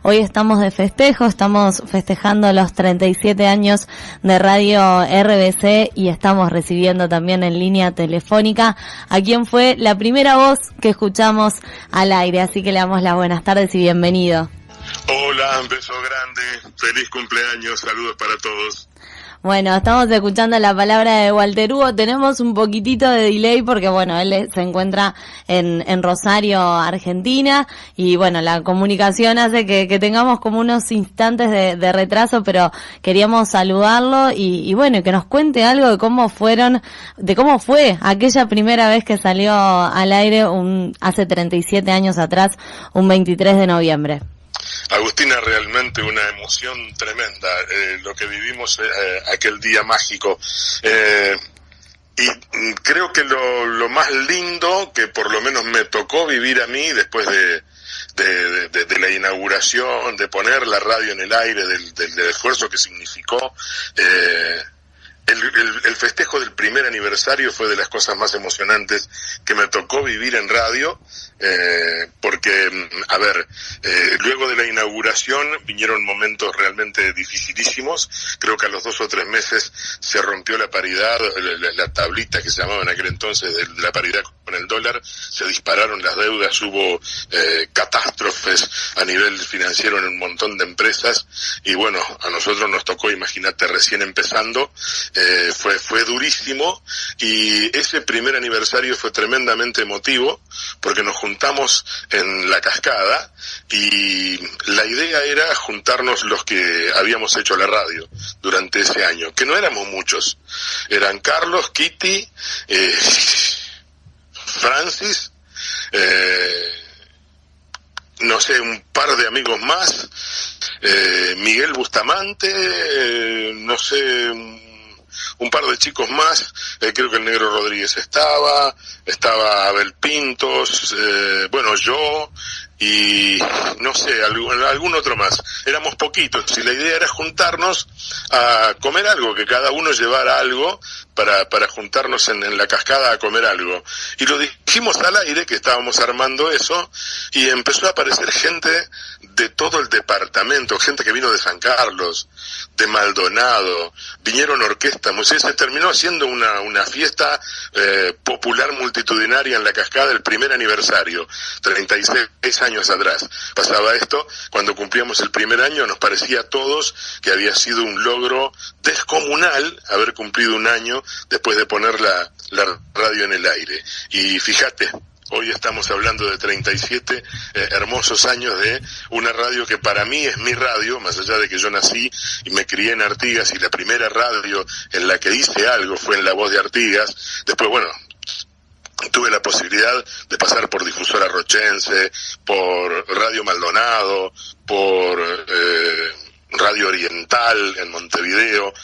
Hoy estamos de festejo, estamos festejando los 37 años de Radio RBC y estamos recibiendo también en línea telefónica a quien fue la primera voz que escuchamos al aire, así que le damos las buenas tardes y bienvenido. Hola, un beso grande, feliz cumpleaños, saludos para todos. Bueno, estamos escuchando la palabra de Walter Hugo, tenemos un poquitito de delay porque bueno, él se encuentra en Rosario, Argentina, y bueno, la comunicación hace que tengamos como unos instantes de retraso, pero queríamos saludarlo y bueno, que nos cuente algo de cómo fue aquella primera vez que salió al aire hace 37 años atrás, un 23 de noviembre. Agustina, realmente una emoción tremenda, lo que vivimos aquel día mágico. Y creo que lo más lindo que por lo menos me tocó vivir a mí después de la inauguración, de poner la radio en el aire, del esfuerzo que significó, el festejo del primer aniversario fue de las cosas más emocionantes que me tocó vivir en radio, porque, luego de la inauguración vinieron momentos realmente dificilísimos. Creo que a los 2 o 3 meses se rompió la paridad, la tablita que se llamaba en aquel entonces de la paridad con el dólar, se dispararon las deudas, hubo catástrofes a nivel financiero en un montón de empresas, y bueno, a nosotros nos tocó, imagínate, recién empezando. Fue durísimo, y ese primer aniversario fue tremendamente emotivo porque nos juntamos en La Cascada y la idea era juntarnos los que habíamos hecho la radio durante ese año, que no éramos muchos, eran Carlos, Kitty, Francis, no sé, un par de amigos más, Miguel Bustamante, no sé, un par de chicos más, creo que el Negro Rodríguez estaba Abel Pintos, yo, y no sé, algún otro más. Éramos poquitos y la idea era juntarnos a comer algo, que cada uno llevara algo para juntarnos en La Cascada a comer algo. Y lo dijimos al aire, que estábamos armando eso, y empezó a aparecer gente de todo el departamento, gente que vino de San Carlos, de Maldonado, vinieron orquestas, se terminó haciendo una fiesta popular multitudinaria en La Cascada, el primer aniversario, 36 años atrás. Pasaba esto, cuando cumplíamos el primer año nos parecía a todos que había sido un logro descomunal haber cumplido un año después de poner la radio en el aire. Y fíjate, hoy estamos hablando de 37 hermosos años de una radio que para mí es mi radio, más allá de que yo nací y me crié en Artigas, y la primera radio en la que hice algo fue en La Voz de Artigas. Después, tuve la posibilidad de pasar por Difusora Rochense, por Radio Maldonado, por Radio Oriental en Montevideo,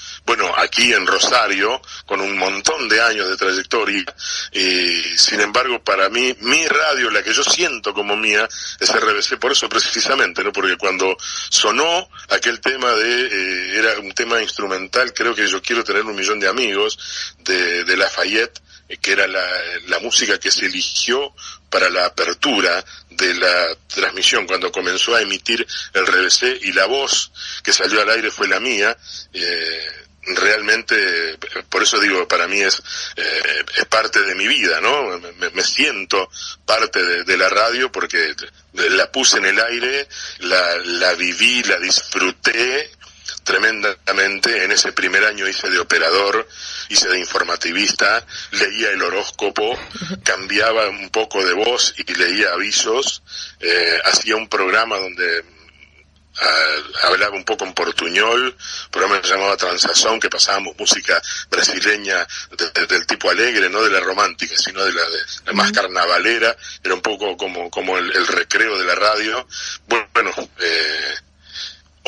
aquí en Rosario, con un montón de años de trayectoria, y sin embargo para mí, mi radio, la que yo siento como mía, es RBC, por eso precisamente, ¿no? Porque cuando sonó aquel tema era un tema instrumental, creo que Yo quiero tener 1.000.000 de amigos, de Lafayette, que era la música que se eligió para la apertura de la transmisión, cuando comenzó a emitir el RBC, y la voz que salió al aire fue la mía. Realmente, por eso digo, para mí es parte de mi vida, ¿no? Me siento parte de la radio porque la puse en el aire, la viví, la disfruté tremendamente. En ese primer año hice de operador, hice de informativista, leía el horóscopo, cambiaba un poco de voz y leía avisos, hacía un programa donde hablaba un poco en portuñol, programa que se llamaba Transazón, que pasábamos música brasileña del tipo alegre, no de la romántica, sino de la más carnavalera. Era un poco como el recreo de la radio.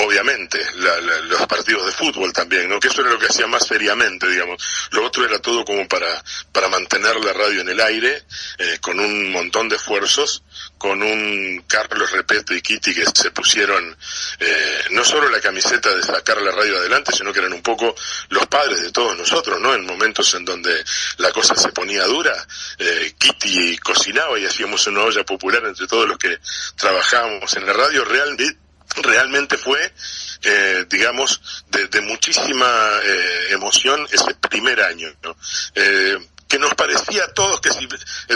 Obviamente, los partidos de fútbol también, ¿no? Que eso era lo que hacía más seriamente, digamos. Lo otro era todo como para mantener la radio en el aire, con un montón de esfuerzos, con un Carlos Repeto y Kitty que se pusieron, no solo la camiseta de sacar la radio adelante, sino que eran un poco los padres de todos nosotros, ¿no? En momentos en donde la cosa se ponía dura, Kitty cocinaba y hacíamos una olla popular entre todos los que trabajábamos en la radio. realmente fue, digamos, de muchísima emoción ese primer año, ¿no? Que nos parecía a todos que si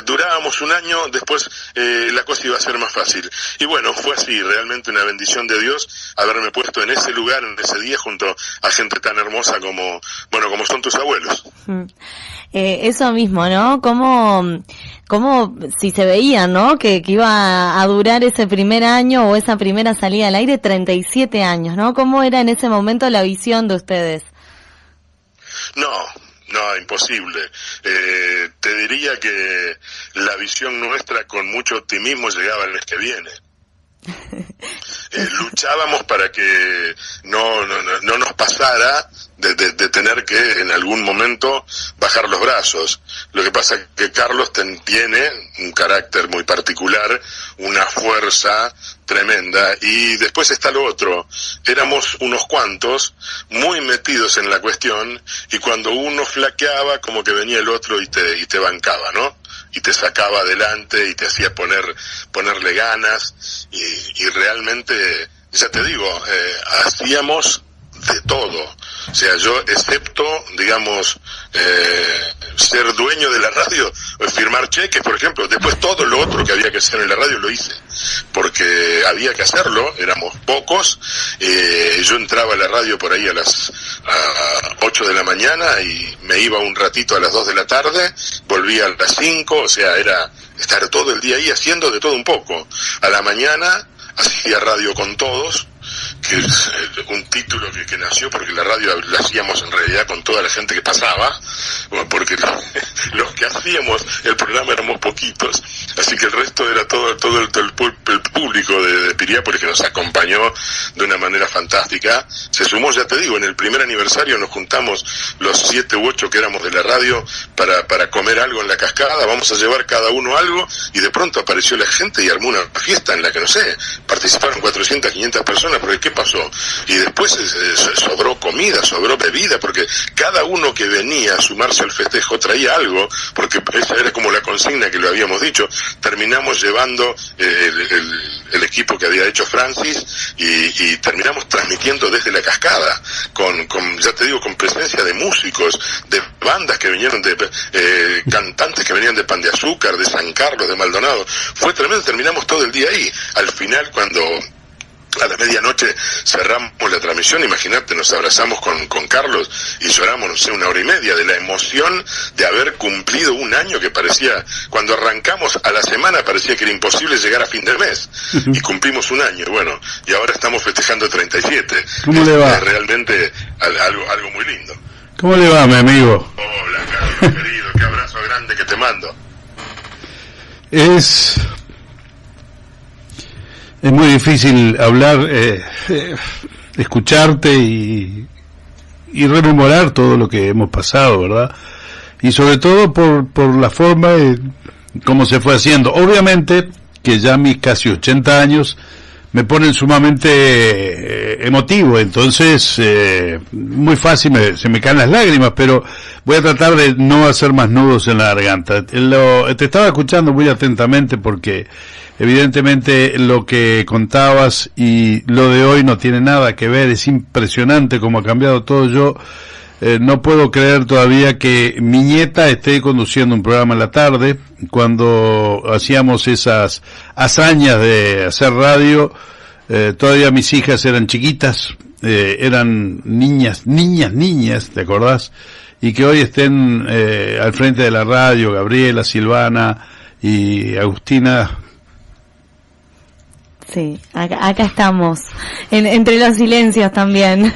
durábamos un año, después la cosa iba a ser más fácil. Y bueno, fue así, realmente una bendición de Dios haberme puesto en ese lugar, en ese día, junto a gente tan hermosa como son tus abuelos. Eso mismo, ¿no? Como si se veía, ¿no? Que iba a durar ese primer año o esa primera salida al aire 37 años, ¿no? ¿Cómo era en ese momento la visión de ustedes? No, imposible. Te diría que la visión nuestra con mucho optimismo llegaba el mes que viene. Luchábamos para que no nos pasara de tener que en algún momento bajar los brazos. Lo que pasa es que Carlos tiene un carácter muy particular, una fuerza tremenda, y después está lo otro. Éramos unos cuantos muy metidos en la cuestión, y cuando uno flaqueaba, como que venía el otro y te bancaba, ¿no? Y te sacaba adelante y te hacía ponerle ganas, y realmente, ya te digo, hacíamos de todo. O sea, yo, excepto, digamos, ser dueño de la radio, firmar cheques, por ejemplo, después todo lo otro que había que hacer en la radio lo hice, porque había que hacerlo, éramos pocos. Yo entraba a la radio por ahí a las 8 de la mañana y me iba un ratito a las 2 de la tarde, volvía a las 5, o sea, era estar todo el día ahí haciendo de todo un poco. A la mañana hacía radio con todos, que es un título que nació porque la radio la hacíamos en realidad con toda la gente que pasaba, porque los que hacíamos el programa éramos poquitos, así que el resto era todo el público de Piriápolis, que nos acompañó de una manera fantástica. Se sumó, ya te digo, en el primer aniversario nos juntamos los 7 u 8 que éramos de la radio para comer algo en la cascada, vamos a llevar cada uno algo, y de pronto apareció la gente y armó una fiesta en la que, no sé, participaron 400, 500 personas, porque ¿qué pasó? Y después sobró comida, sobró bebida, porque cada uno que venía a sumarse al festejo traía algo, porque esa era como la consigna que lo habíamos dicho. Terminamos llevando el equipo que había hecho Francis, y terminamos transmitiendo desde la cascada, con ya te digo, con presencia de músicos, de bandas que vinieron, de cantantes que venían de Pan de Azúcar, de San Carlos, de Maldonado. Fue tremendo, terminamos todo el día ahí. Al final, cuando a la medianoche cerramos la transmisión, imagínate, nos abrazamos con Carlos y lloramos, no sé, 1 hora y media de la emoción de haber cumplido un año, que parecía, cuando arrancamos a la semana parecía que era imposible llegar a fin del mes, y cumplimos un año, bueno, y ahora estamos festejando 37. ¿Cómo le va? Es realmente algo muy lindo. ¿Cómo le va, mi amigo? Hola, Carlos, querido, qué abrazo grande que te mando. Es muy difícil hablar, escucharte y rememorar todo lo que hemos pasado, ¿verdad? Y sobre todo por la forma como se fue haciendo. Obviamente que ya mis casi 80 años me ponen sumamente emotivo, entonces muy fácil se me caen las lágrimas, pero voy a tratar de no hacer más nudos en la garganta. Te estaba escuchando muy atentamente porque evidentemente lo que contabas y lo de hoy no tiene nada que ver. Es impresionante cómo ha cambiado todo. Yo no puedo creer todavía que mi nieta esté conduciendo un programa en la tarde. Cuando hacíamos esas hazañas de hacer radio, todavía mis hijas eran chiquitas, eran niñas, ¿te acordás? Y que hoy estén al frente de la radio, Gabriela, Silvana y Agustina. Sí, acá estamos, entre los silencios también.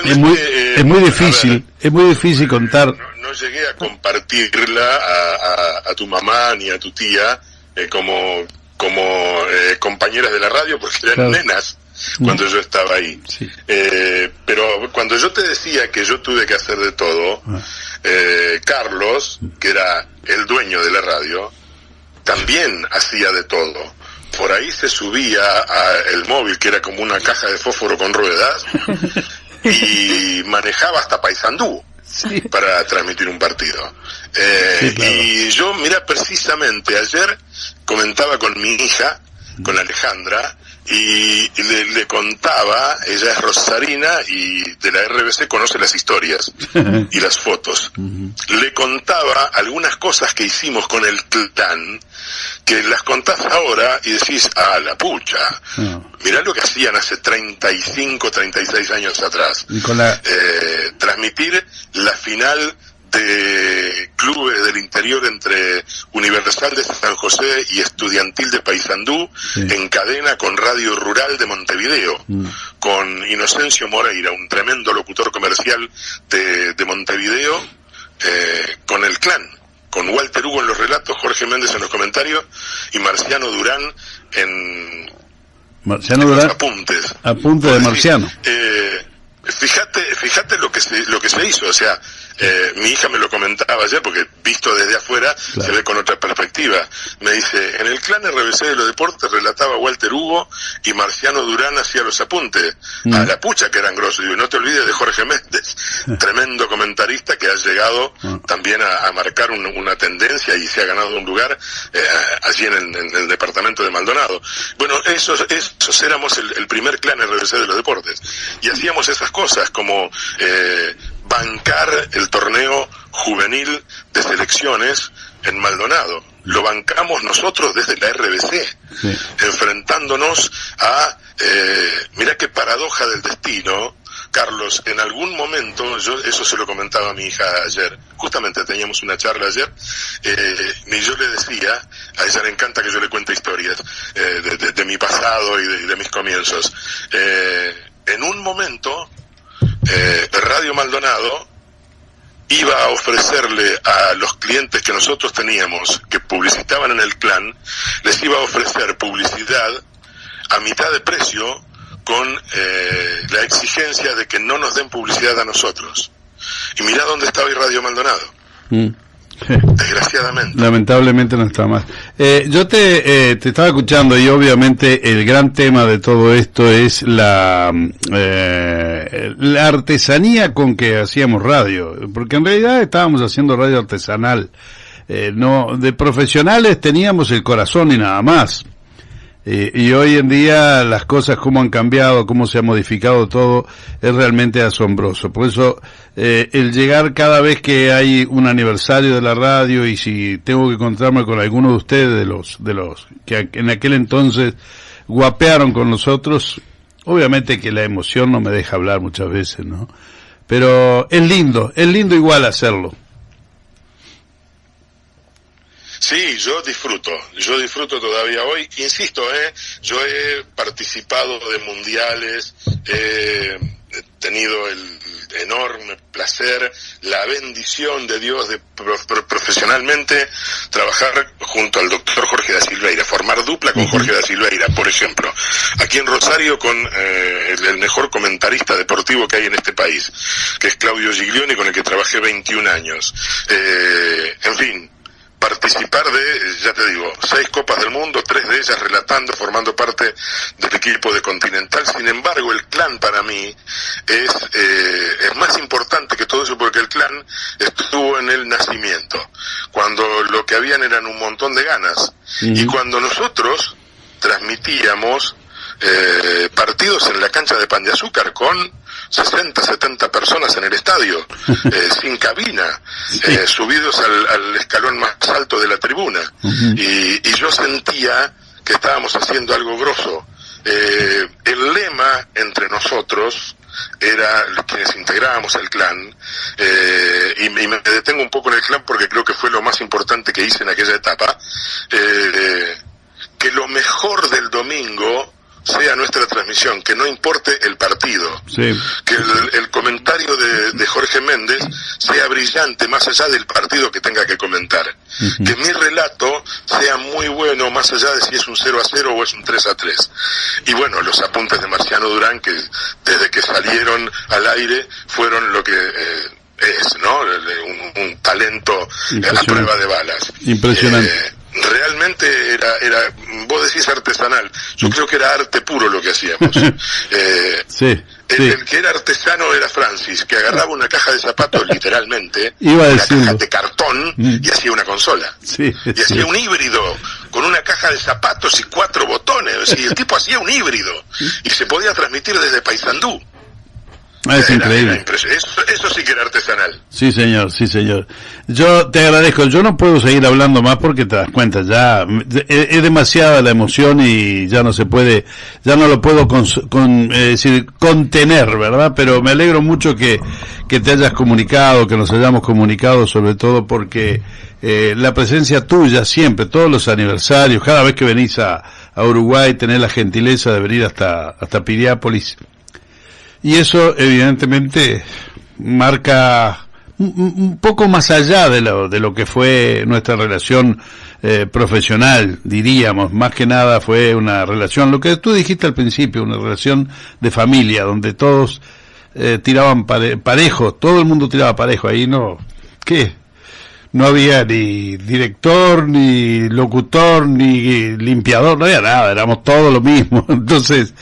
Es muy difícil contar. No llegué a compartirla a tu mamá ni a tu tía como compañeras de la radio, porque eran claro, nenas cuando yo estaba ahí. Sí. Pero cuando yo te decía que yo tuve que hacer de todo, Carlos, que era el dueño de la radio, también hacía de todo. Por ahí se subía el móvil, que era como una caja de fósforo con ruedas, y manejaba hasta Paysandú, sí, para transmitir un partido. Sí, claro. Y yo, mira, precisamente ayer comentaba con mi hija con Alejandra, y le contaba, ella es rosarina y de la RBC conoce las historias y las fotos. Le contaba algunas cosas que hicimos con el clan, que las contás ahora y decís, la pucha, mirá lo que hacían hace 35, 36 años atrás. Y con transmitir la final de clubes del interior entre Universal de San José y Estudiantil de Paysandú, en cadena con Radio Rural de Montevideo, con Inocencio Moreira, un tremendo locutor comercial de Montevideo, con el clan, con Walter Hugo en los relatos, Jorge Méndez en los comentarios y Marciano Durán en los apuntes. Apunte de Marciano. Fíjate lo que se hizo, o sea, mi hija me lo comentaba ayer, porque visto desde afuera se ve con otra perspectiva. Me dice, en el clan RBC de los deportes relataba Walter Hugo y Marciano Durán hacía los apuntes. A la pucha que eran grosos. Digo, no te olvides de Jorge Méndez, tremendo comentarista que ha llegado también a marcar una tendencia y se ha ganado un lugar allí en el departamento de Maldonado. Bueno, esos éramos el primer clan RBC de los deportes. Y hacíamos esas cosas como bancar el torneo juvenil de selecciones en Maldonado. Lo bancamos nosotros desde la RBC, enfrentándonos a, mirá qué paradoja del destino, Carlos, en algún momento, yo eso se lo comentaba a mi hija ayer, justamente teníamos una charla ayer, y yo le decía, a ella le encanta que yo le cuente historias de mi pasado y de mis comienzos. En un momento, Radio Maldonado iba a ofrecerle a los clientes que nosotros teníamos, que publicitaban en el clan, les iba a ofrecer publicidad a mitad de precio con la exigencia de que no nos den publicidad a nosotros. Y mirá dónde está hoy Radio Maldonado. Desgraciadamente. Lamentablemente no está más. Yo te estaba escuchando y obviamente el gran tema de todo esto es la artesanía con que hacíamos radio, porque en realidad estábamos haciendo radio artesanal. No, de profesionales teníamos el corazón y nada más. Y hoy en día las cosas cómo han cambiado, cómo se ha modificado todo, es realmente asombroso. Por eso, el llegar cada vez que hay un aniversario de la radio, y si tengo que encontrarme con alguno de ustedes, de los que en aquel entonces guapearon con nosotros, obviamente que la emoción no me deja hablar muchas veces, ¿no? Pero es lindo igual hacerlo. Sí, yo disfruto todavía hoy, insisto, yo he participado de mundiales, he tenido el enorme placer, la bendición de Dios de profesionalmente trabajar junto al doctor Jorge da Silveira, formar dupla con Jorge da Silveira, por ejemplo, aquí en Rosario con el mejor comentarista deportivo que hay en este país, que es Claudio Giglioni, con el que trabajé 21 años, en fin, participar de, ya te digo, 6 Copas del Mundo, 3 de ellas relatando, formando parte del equipo de Continental. Sin embargo, el clan para mí es más importante que todo eso, porque el clan estuvo en el nacimiento, cuando lo que habían eran un montón de ganas, y cuando nosotros transmitíamos partidos en la cancha de Pan de Azúcar con 60, 70 personas en el estadio, sin cabina, subidos al escalón más alto de la tribuna, y yo sentía que estábamos haciendo algo grosso. El lema entre nosotros era, quienes integrábamos el clan, y me detengo un poco en el clan porque creo que fue lo más importante que hice en aquella etapa, que lo mejor del domingo sea nuestra transmisión, que no importe el partido, que el comentario de Jorge Méndez sea brillante más allá del partido que tenga que comentar, que mi relato sea muy bueno más allá de si es un 0-0 o es un 3-3. Y bueno, los apuntes de Marciano Durán, que desde que salieron al aire fueron lo que es, ¿no? Un talento a prueba de balas. Impresionante. realmente era, vos decís artesanal, yo creo que era arte puro lo que hacíamos. Sí. El que era artesano era Francis, que agarraba una caja de zapatos literalmente, Iba a una decirlo. caja de cartón, y hacía una consola. Sí, Y hacía un híbrido, con una caja de zapatos y 4 botones, y el tipo hacía un híbrido, y se podía transmitir desde Paysandú. Es increíble. Eso sí que era artesanal. Sí, señor, sí, señor. Yo te agradezco. Yo no puedo seguir hablando más porque te das cuenta, ya es demasiada la emoción y ya no se puede, ya no lo puedo decir, contener, ¿verdad? Pero me alegro mucho que te hayas comunicado, que nos hayamos comunicado, sobre todo porque la presencia tuya siempre, todos los aniversarios, cada vez que venís a Uruguay, tenés la gentileza de venir hasta Piriápolis. Y eso evidentemente marca un poco más allá de lo que fue nuestra relación profesional, diríamos. Más que nada fue una relación, lo que tú dijiste al principio, una relación de familia, donde todos tiraban parejo, todo el mundo tiraba parejo. Ahí no había ni director, ni locutor, ni limpiador, no había nada, éramos todos lo mismo. Entonces,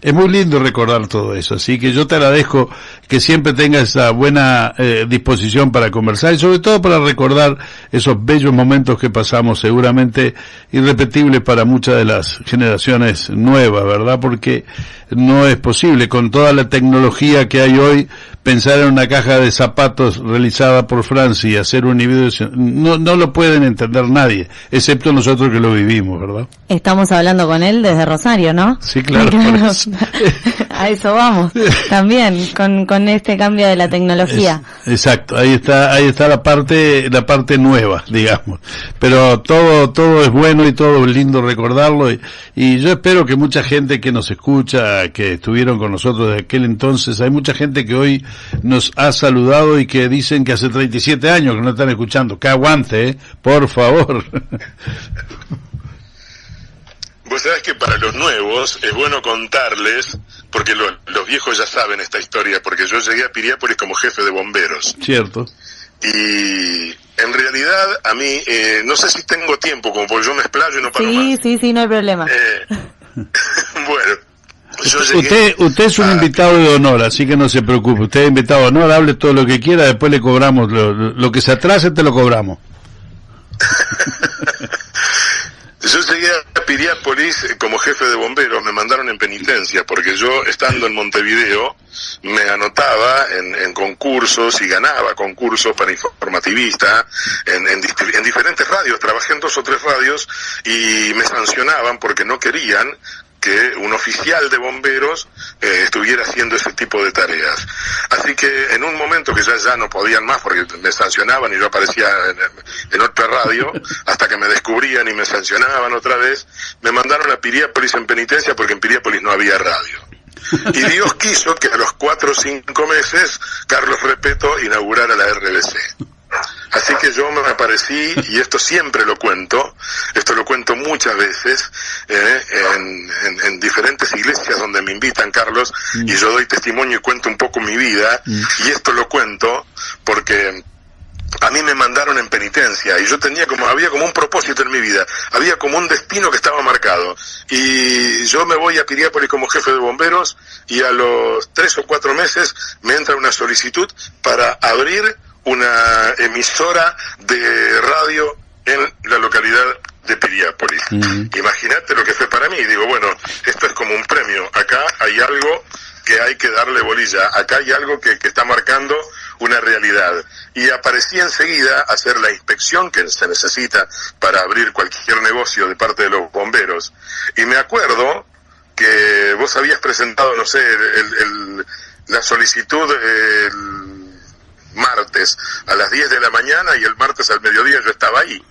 es muy lindo recordar todo eso, así que yo te agradezco que siempre tengas esa buena disposición para conversar y sobre todo para recordar esos bellos momentos que pasamos, seguramente irrepetibles para muchas de las generaciones nuevas, ¿verdad? Porque no es posible, con toda la tecnología que hay hoy, pensar en una caja de zapatos realizada por Francia y hacer un híbrido, no lo pueden entender nadie, excepto nosotros que lo vivimos, ¿verdad? Estamos hablando con él desde Rosario, ¿no? Sí, claro. Por eso. A eso vamos, también, con este cambio de la tecnología. Exacto, ahí está la parte nueva, digamos. Pero todo es bueno y todo es lindo recordarlo y yo espero que mucha gente que nos escucha, que estuvieron con nosotros desde aquel entonces, hay mucha gente que hoy nos ha saludado y que dicen que hace 37 años que no están escuchando. Que aguante, por favor. Vos sabés que para los nuevos es bueno contarles, porque los viejos ya saben esta historia, porque yo llegué a Piriápolis como jefe de bomberos. Cierto. Y en realidad a mí, no sé si tengo tiempo, como porque yo me explayo y no paro más. Sí, no hay problema. Bueno, yo llegué usted es un invitado de honor, así que no se preocupe. Usted es invitado de honor, hable todo lo que quiera, después le cobramos, lo que se atrase te lo cobramos. Yo llegué a Piriápolis como jefe de bomberos, me mandaron en penitencia, porque yo, estando en Montevideo, me anotaba en concursos y ganaba concursos para informativista, en diferentes radios, trabajé en 2 o 3 radios, y me sancionaban porque no querían que un oficial de bomberos estuviera haciendo ese tipo de tareas. Así que en un momento que ya no podían más porque me sancionaban y yo aparecía en otra radio, hasta que me descubrían y me sancionaban otra vez, me mandaron a Piriápolis en penitencia porque en Piriápolis no había radio. Y Dios quiso que a los 4 o 5 meses Carlos Repeto inaugurara la RBC. Así que yo me aparecí, y esto siempre lo cuento, esto lo cuento muchas veces, en diferentes iglesias donde me invitan, Carlos, y yo doy testimonio y cuento un poco mi vida, y esto lo cuento porque a mí me mandaron en penitencia, y yo había como un propósito en mi vida, había como un destino que estaba marcado, y yo me voy a Piriápolis como jefe de bomberos, y a los 3 o 4 meses me entra una solicitud para abrir una emisora de radio en la localidad de Piriápolis. Imagínate lo que fue para mí. Digo, bueno, esto es como un premio. Acá hay algo que hay que darle bolilla. Acá hay algo que está marcando una realidad. Y aparecí enseguida a hacer la inspección que se necesita para abrir cualquier negocio de parte de los bomberos. Y me acuerdo que vos habías presentado, no sé, la solicitud el martes a las 10 de la mañana, y el martes al mediodía yo estaba ahí.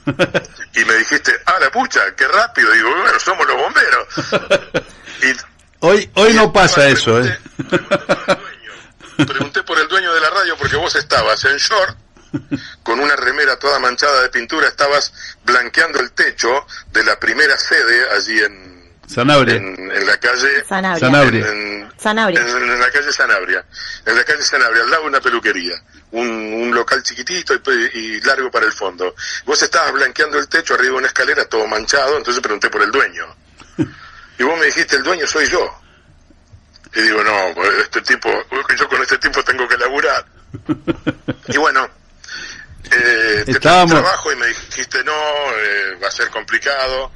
Y me dijiste, la pucha, qué rápido. Digo, bueno, somos los bomberos. Hoy no pasa eso, Pregunté por el dueño de la radio porque vos estabas en short, con una remera toda manchada de pintura, estabas blanqueando el techo de la primera sede allí Sanabria. En la calle Sanabria. Sanabria. En la calle Sanabria. En la calle Sanabria, al lado de una peluquería. Un local chiquitito y largo para el fondo. Vos estabas blanqueando el techo arriba de una escalera, todo manchado, entonces pregunté por el dueño. Y vos me dijiste, el dueño soy yo. Y digo, no, yo con este tipo tengo que laburar. Y bueno, te pedí trabajo y me dijiste, no, va a ser complicado.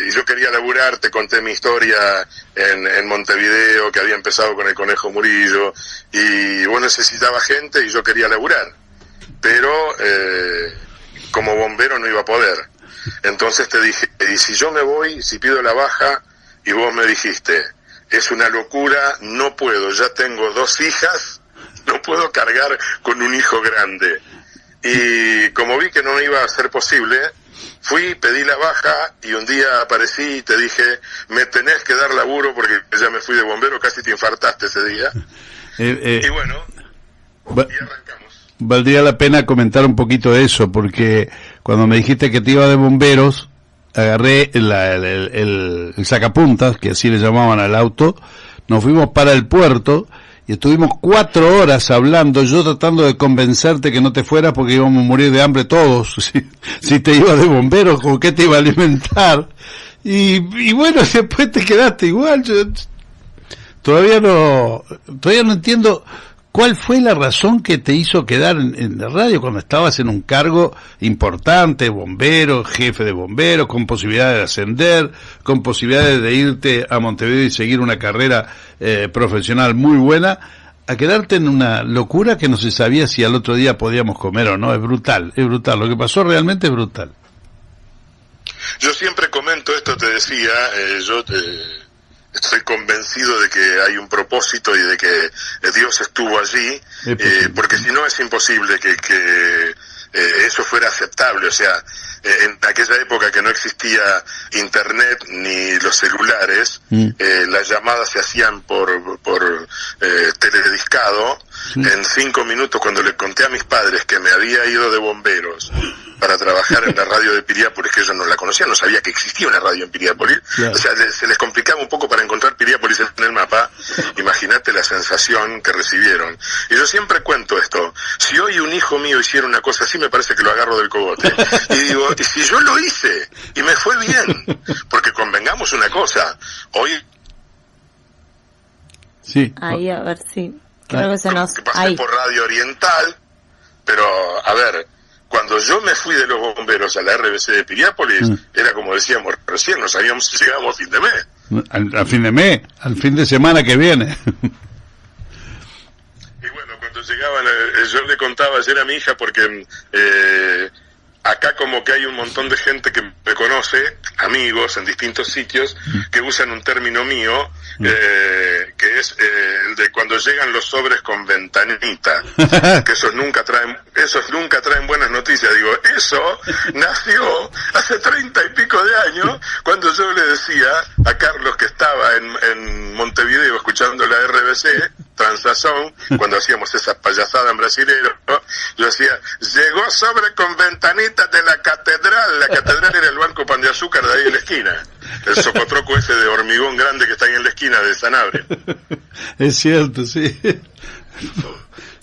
Y yo quería laburar, te conté mi historia en Montevideo, que había empezado con el Conejo Murillo, y vos necesitabas gente y yo quería laburar, pero como bombero no iba a poder. Entonces te dije, y si yo me voy, si pido la baja, y vos me dijiste, es una locura, no puedo, ya tengo 2 hijas, no puedo cargar con un hijo grande. Y como vi que no iba a ser posible, fui, pedí la baja y un día aparecí y te dije, me tenés que dar laburo porque ya me fui de bombero, casi te infartaste ese día. Y bueno, y arrancamos. Valdría la pena comentar un poquito eso, porque cuando me dijiste que te iba de bomberos, agarré el sacapuntas, que así le llamaban al auto, nos fuimos para el puerto y estuvimos 4 horas hablando, yo tratando de convencerte que no te fueras porque íbamos a morir de hambre todos. Si te ibas de bomberos, ¿con qué te iba a alimentar? Y bueno, después te quedaste igual. Yo todavía no entiendo cuál fue la razón que te hizo quedar en la radio cuando estabas en un cargo importante, bombero, jefe de bomberos, con posibilidades de ascender, con posibilidades de irte a Montevideo y seguir una carrera profesional muy buena, a quedarte en una locura que no se sabía si al otro día podíamos comer o no. Es brutal, lo que pasó realmente es brutal. Yo siempre comento esto, te decía, estoy convencido de que hay un propósito y de que Dios estuvo allí, porque si no es imposible que eso fuera aceptable. O sea, en aquella época que no existía internet ni los celulares, las llamadas se hacían por telediscado. En 5 minutos, cuando le conté a mis padres que me había ido de bomberos para trabajar en la radio de Piriápolis, que ellos no la conocían, no sabía que existía una radio en Piriápolis, claro. O sea, se les complicaba un poco para encontrar Piriápolis en el mapa. Imagínate la sensación que recibieron. Y yo siempre cuento esto, si hoy un hijo mío hiciera una cosa así, me parece que lo agarro del cogote. Y digo, y si yo lo hice, y me fue bien, porque convengamos una cosa, hoy... Sí. Ahí, a ver, sí. Creo que se nos... Pasé ahí por Radio Oriental, pero, a ver, cuando yo me fui de los bomberos a la RBC de Piriápolis, era como decíamos recién, no sabíamos si llegábamos a fin de mes. Al fin de mes, al fin de semana que viene. Y bueno, cuando llegaban, yo le contaba ayer a mi hija, porque acá como que hay un montón de gente que me conoce, amigos en distintos sitios, que usan un término mío, que es el de cuando llegan los sobres con ventanita, que esos nunca traen buenas noticias. Digo, eso nació hace 30 y pico de años, cuando yo le decía a Carlos, que estaba en Montevideo escuchando la RBC, Transazón, cuando hacíamos esas payasadas en brasilero, ¿no? Yo decía, llegó sobre con ventanitas de la catedral. La catedral era el Banco Pan de Azúcar de ahí en la esquina, el socotroco ese de hormigón grande que está ahí en la esquina de Sanabria. Es cierto, sí.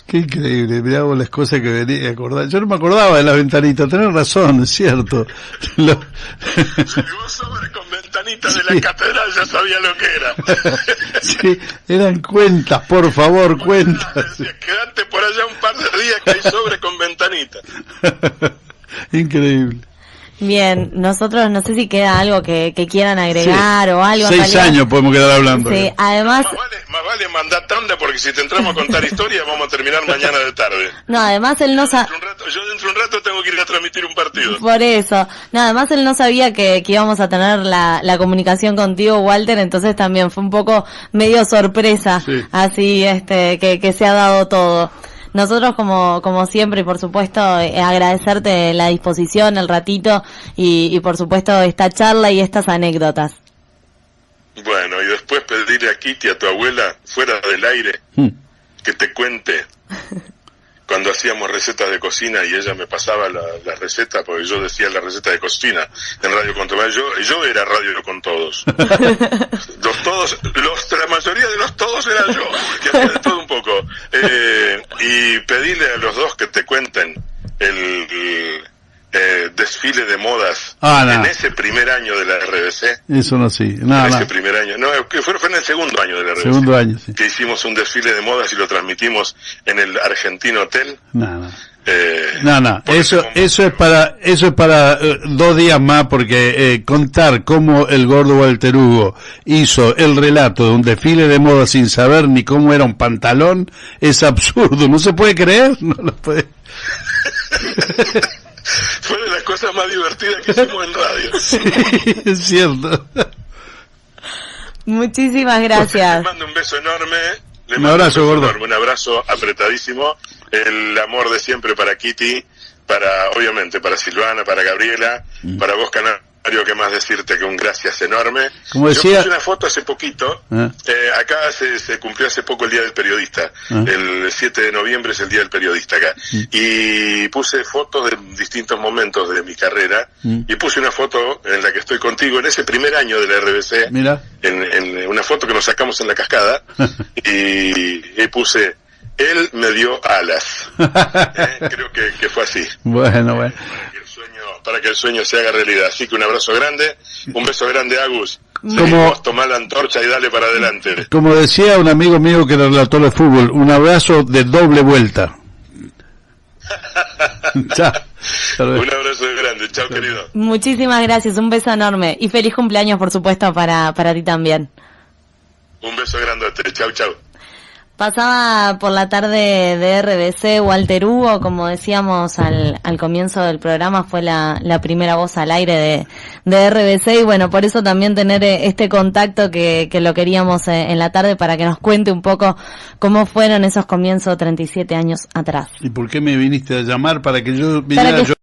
Qué increíble, mirá vos las cosas que venía a acordar. Yo no me acordaba de la ventanita, tenés razón, es cierto. Llegó sobre con ventanitas de la catedral, ya sabía lo que era. Sí, eran cuentas, por favor, cuentas. Decía, quédate por allá un par de días que hay sobre con ventanitas. Increíble. Bien, nosotros no sé si queda algo que quieran agregar o algo. 6 años podemos quedar hablando. Sí, además... Más vale mandar tanda, porque si te entramos a contar historias vamos a terminar mañana de tarde. No, además él no sabe... Yo dentro de un rato tengo que ir a transmitir un partido. Por eso. No, además él no sabía que íbamos a tener la comunicación contigo, Walter, entonces también fue un poco medio sorpresa, sí. Así que se ha dado todo. Nosotros como siempre, y por supuesto, agradecerte la disposición, el ratito, y por supuesto esta charla y estas anécdotas. Bueno, y después pedirle a Kitty, a tu abuela, fuera del aire, que te cuente cuando hacíamos recetas de cocina y ella me pasaba la receta, porque yo decía la receta de cocina en Radio con Todos. Yo era Radio con Todos. La mayoría de los todos era yo, que hacía de todo un poco. Y pedirle a los dos que te cuenten el desfile de modas en ese primer año de la RBC. Eso no, sí. Ese primer año. No, fue en el segundo año de la RBC. Segundo año, sí. Que hicimos un desfile de modas y lo transmitimos en el Argentino Hotel. Eso es para 2 días más, porque contar cómo el gordo Walter Hugo hizo el relato de un desfile de moda sin saber ni cómo era un pantalón es absurdo. No se puede creer, no lo puede. Fue de las cosas más divertidas que hicimos en radio. Sí, es cierto. Muchísimas gracias. Le mando un beso enorme. Un abrazo, gordo. Un abrazo apretadísimo. El amor de siempre para Kitty, obviamente para Silvana, para Gabriela, para vos, Canario, que más decirte que un gracias enorme. Como decía, yo puse una foto hace poquito, acá se cumplió hace poco el Día del Periodista, el 7 de noviembre es el Día del Periodista acá, y puse fotos de distintos momentos de mi carrera, y puse una foto en la que estoy contigo en ese primer año de la RBC. Mira. En una foto que nos sacamos en la cascada, y puse: él me dio alas. Creo que fue así. Bueno. Para que el sueño se haga realidad. Así que un abrazo grande, un beso grande, Agus. Tomá la antorcha y dale para adelante. Como decía un amigo mío que era relator de fútbol, un abrazo de doble vuelta. Chao. Un abrazo grande, chao, querido. Muchísimas gracias, un beso enorme y feliz cumpleaños, por supuesto, para ti también. Un beso grandote, chau. Pasaba por la tarde de RBC Walter Hugo, como decíamos al comienzo del programa, fue la primera voz al aire de RBC, y bueno, por eso también tener este contacto que lo queríamos en la tarde para que nos cuente un poco cómo fueron esos comienzos 37 años atrás. ¿Y por qué me viniste a llamar? Para que yo viniera yo